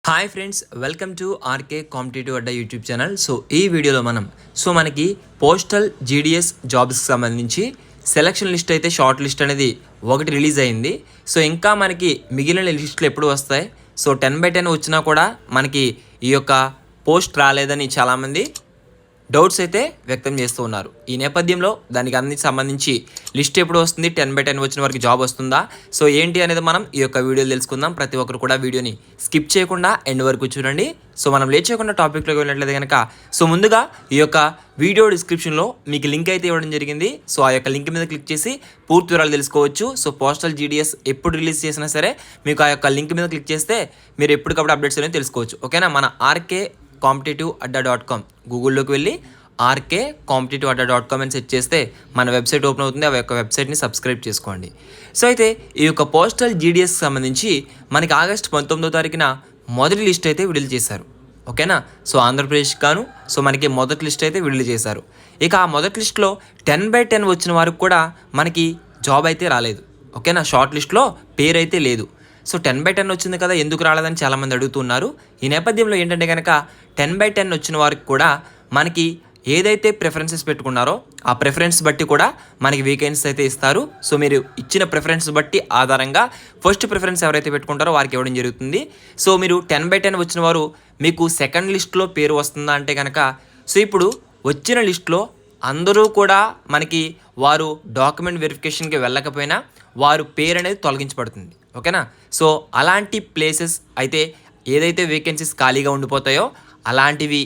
Hi friends, welcome to RK competitive Adda YouTube channel. So ఈ వీడియోలో మనకి పోస్టల్ జీడిఎస్ జాబ్స్కి సంబంధించి సెలక్షన్ లిస్ట్ అయితే షార్ట్ లిస్ట్ అనేది ఒకటి రిలీజ్ అయింది. సో ఇంకా మనకి మిగిలిన లిస్టులు ఎప్పుడు వస్తాయి? సో 10/10 వచ్చినా కూడా మనకి ఈ యొక్క పోస్ట్ రాలేదని చాలామంది డౌట్స్ అయితే వ్యక్తం చేస్తూ ఉన్నారు. ఈ నేపథ్యంలో దానికి అన్నిటికి సంబంధించి లిస్ట్ ఎప్పుడు వస్తుంది, 10/10 వచ్చిన వరకు జాబ్ వస్తుందా, సో ఏంటి అనేది మనం ఈ యొక్క వీడియోలో తెలుసుకుందాం. ప్రతి ఒక్కరు కూడా వీడియోని స్కిప్ చేయకుండా ఎండ్ వరకు చూడండి. సో మనం లేట్ చేయకుండా టాపిక్లోకి వెళ్ళినట్లయితే కనుక ముందుగా ఈ యొక్క వీడియో డిస్క్రిప్షన్లో మీకు లింక్ అయితే ఇవ్వడం జరిగింది. సో ఆ యొక్క లింక్ మీద క్లిక్ చేసి పూర్తి వివరాలు తెలుసుకోవచ్చు. సో పోస్టల్ జీడిఎస్ ఎప్పుడు రిలీజ్ చేసినా సరే మీకు ఆ యొక్క లింక్ మీద క్లిక్ చేస్తే మీరు ఎప్పటికప్పుడు అప్డేట్స్ అనేవి తెలుసుకోవచ్చు. ఓకేనా? మన ఆర్కే కాంపిటేటివ్ అడ్డా.com గూగుల్లోకి వెళ్ళి ఆర్కే కాంపిటేటివ్ అడ్డా.com అని సెర్చ్ చేస్తే మన వెబ్సైట్ ఓపెన్ అవుతుంది. ఆ యొక్క వెబ్సైట్ని సబ్స్క్రైబ్ చేసుకోండి. సో అయితే ఈ యొక్క పోస్టల్ జీడిఎస్కి సంబంధించి మనకి ఆగస్టు 19వ తారీఖున మొదటి లిస్ట్ అయితే విడుదల చేశారు. ఓకేనా? సో ఆంధ్రప్రదేశ్ గాను సో మనకి మొదటి లిస్ట్ అయితే విడుదల చేశారు. ఇక ఆ మొదటి లిస్ట్లో 10/10 వచ్చిన వారికి కూడా మనకి జాబ్ అయితే రాలేదు. ఓకేనా? షార్ట్ లిస్ట్లో పేరు అయితే లేదు. సో 10/10 వచ్చింది కదా, ఎందుకు రాలేదని చాలామంది అడుగుతున్నారు. ఈ నేపథ్యంలో ఏంటంటే కనుక 10/10 వచ్చిన వారికి కూడా మనకి ఏదైతే ప్రిఫరెన్సెస్ పెట్టుకున్నారో ఆ ప్రిఫరెన్స్ బట్టి కూడా మనకి వేకెన్సీ అయితే ఇస్తారు. సో మీరు ఇచ్చిన ప్రిఫరెన్స్ బట్టి ఆధారంగా ఫస్ట్ ప్రిఫరెన్స్ ఎవరైతే పెట్టుకుంటారో వారికి ఇవ్వడం జరుగుతుంది. సో మీరు 10/10 వచ్చిన వారు మీకు సెకండ్ లిస్ట్లో పేరు వస్తుందా అంటే కనుక సో ఇప్పుడు వచ్చిన లిస్ట్లో అందరూ కూడా మనకి వారు డాక్యుమెంట్ వెరిఫికేషన్కి వెళ్ళకపోయినా వారు పేరు అనేది తొలగించబడుతుంది. ఓకేనా? సో అలాంటి ప్లేసెస్ అయితే ఏదైతే వేకెన్సీస్ ఖాళీగా ఉండిపోతాయో అలాంటివి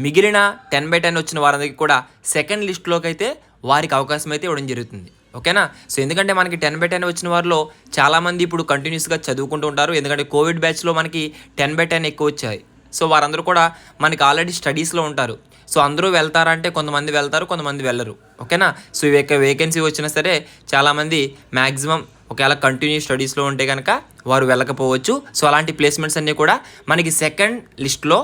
మిగిలిన 10/10 వచ్చిన వారందరికీ కూడా సెకండ్ లిస్ట్లోకి అయితే వారికి అవకాశం అయితే ఇవ్వడం జరుగుతుంది. ఓకేనా? సో ఎందుకంటే మనకి 10/10 వచ్చిన వారిలో చాలామంది ఇప్పుడు కంటిన్యూస్గా చదువుకుంటూ ఉంటారు. ఎందుకంటే కోవిడ్ బ్యాచ్లో మనకి 10/10 ఎక్కువ వచ్చాయి. సో వారందరూ కూడా మనకి ఆల్రెడీ స్టడీస్లో ఉంటారు. సో అందరూ వెళ్తారంటే కొంతమంది వెళ్తారు, కొంతమంది వెళ్ళరు. ఓకేనా? సో ఈ యొక్క వేకెన్సీ వచ్చినా సరే చాలామంది మ్యాక్సిమం ఒకవేళ కంటిన్యూ స్టడీస్లో ఉంటే కనుక వారు వెళ్ళకపోవచ్చు. సో అలాంటి ప్లేస్మెంట్స్ అన్నీ కూడా మనకి సెకండ్ లిస్ట్లో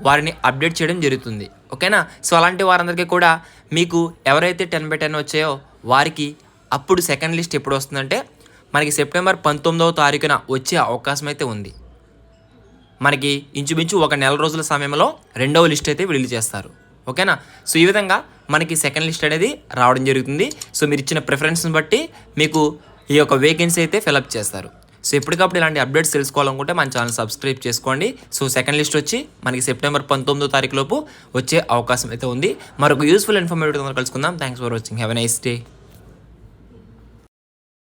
వారిని అప్డేట్ చేయడం జరుగుతుంది. ఓకేనా? సో అలాంటి వారందరికీ కూడా మీకు ఎవరైతే 10/10 వచ్చాయో వారికి అప్పుడు సెకండ్ లిస్ట్ ఎప్పుడు వస్తుందంటే మనకి సెప్టెంబర్ 19వ తారీఖున వచ్చే అవకాశం అయితే ఉంది. మనకి ఇంచుమించు ఒక నెల రోజుల సమయంలో రెండవ లిస్ట్ అయితే విడుదల చేస్తారు. ఓకేనా? సో ఈ విధంగా మనకి సెకండ్ లిస్ట్ అనేది రావడం జరుగుతుంది. సో మీరు ఇచ్చిన ప్రిఫరెన్స్ని బట్టి మీకు ఈ యొక్క వేకెన్సీ అయితే ఫిలప్ చేస్తారు. సో ఎప్పటికప్పుడు ఇలాంటి అప్డేట్స్ తెలుసుకోవాలనుకుంటే మన ఛానల్ సబ్స్క్రైబ్ చేసుకోండి. సో సెకండ్ లిస్ట్ వచ్చి మనకి సెప్టెంబర్ 19వ తారీఖు లోపు వచ్చే అవకాశం అయితే ఉంది. మరొక యూస్ఫుల్ ఇన్ఫర్మేటివ్ కలుసుకుందాం. Thanks for watching. Have a nice day.